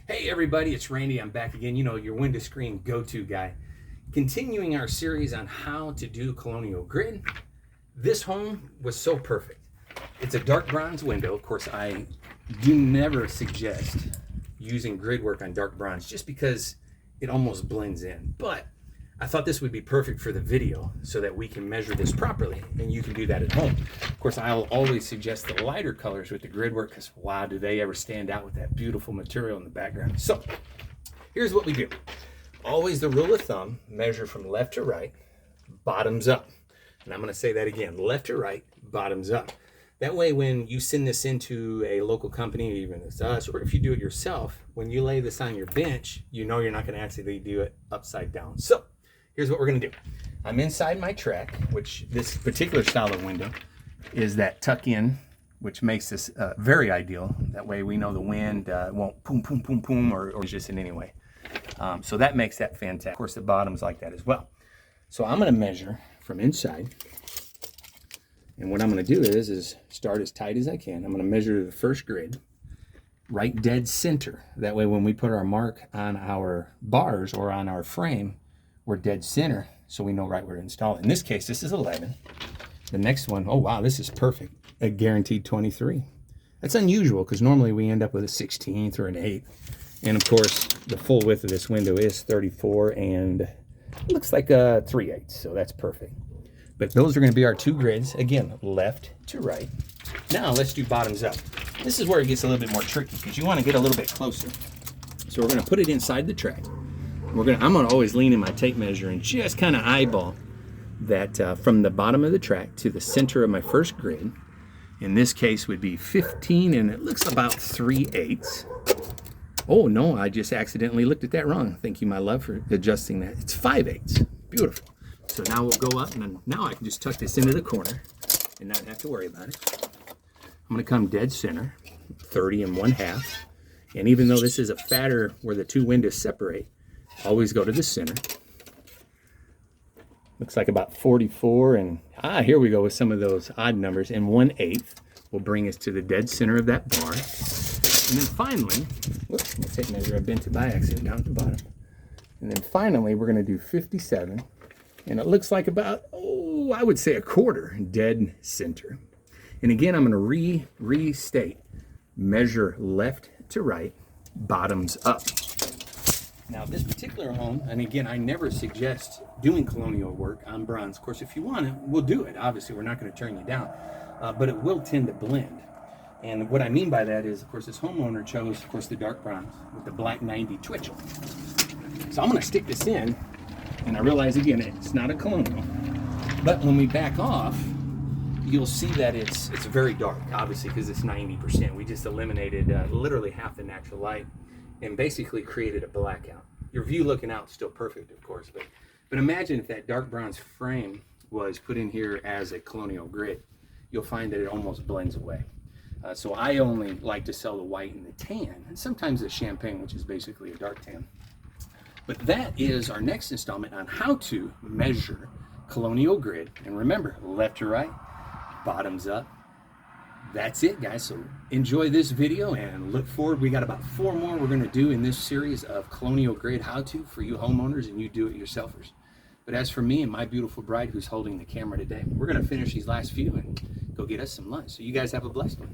Hey everybody, it's Randy. I'm back again. You know, your window screen go-to guy. Continuing our series on how to do Colonial grid. This home was so perfect. It's a dark bronze window. Of course, I do never suggest using grid work on dark bronze just because it almost blends in. But I thought this would be perfect for the video so that we can measure this properly and you can do that at home. Of course, I'll always suggest the lighter colors with the grid work because wow, do they ever stand out with that beautiful material in the background. So here's what we do. Always the rule of thumb, measure from left to right, bottoms up. And I'm going to say that again, left to right, bottoms up. That way, when you send this into a local company, even as us, or if you do it yourself, when you lay this on your bench, you know you're not going to accidentally do it upside down. So here's what we're going to do. I'm inside my track, which this particular style of window is that tuck in, which makes this very ideal. That way we know the wind won't boom, boom, boom, boom, or just in any way. So that makes that fantastic. Of course, the bottom's like that as well. So I'm going to measure from inside. And what I'm going to do is start as tight as I can. I'm going to measure the first grid right dead center. That way when we put our mark on our bars or on our frame, we're dead center, so we know right where to install it. In this case, this is 11. The next one, oh wow, this is perfect. A guaranteed 23. That's unusual because normally we end up with a 16th or an 8th. And of course, the full width of this window is 34 and it looks like a 3/8, so that's perfect. But those are going to be our two grids. Again, left to right. Now let's do bottoms up. This is where it gets a little bit more tricky because you want to get a little bit closer. So we're going to put it inside the track. I'm going to always lean in my tape measure and just kind of eyeball that from the bottom of the track to the center of my first grid. In this case would be 15 and it looks about 3/8. Oh no, I just accidentally looked at that wrong. Thank you, my love, for adjusting that. It's 5/8. Beautiful. So now we'll go up and then now I can just tuck this into the corner and not have to worry about it. I'm going to come dead center, 30 1/2. And even though this is a fatter where the two windows separate, always go to the center. Looks like about 44 and here we go with some of those odd numbers. And 1/8 will bring us to the dead center of that bar. And then finally, whoops, my tape measure I bent it by accident down at the bottom. And then finally we're going to do 57. And it looks like about, I would say a quarter dead center. And again, I'm going to restate, measure left to right, bottoms up. Now this particular home, and again, I never suggest doing Colonial work on bronze. Of course, if you want it, we'll do it. Obviously, we're not going to turn you down, but it will tend to blend. And what I mean by that is, of course, this homeowner chose, of course, the dark bronze with the black 90 Twitchell. So I'm going to stick this in, and I realize, again, it's not a Colonial. But when we back off, you'll see that it's very dark, obviously, because it's 90%. We just eliminated literally half the natural light and basically created a blackout. Your view looking out is still perfect, of course, but imagine if that dark bronze frame was put in here as a Colonial grid. You'll find that it almost blends away. So I only like to sell the white and the tan, and sometimes the champagne, which is basically a dark tan. But that is our next installment on how to measure Colonial grid. And remember, left to right, bottoms up. That's it, guys. So enjoy this video and look forward. We got about 4 more we're going to do in this series of Colonial grid how-to for you homeowners and you do-it-yourselfers. But as for me and my beautiful bride who's holding the camera today, we're going to finish these last few and go get us some lunch. So you guys have a blessed one.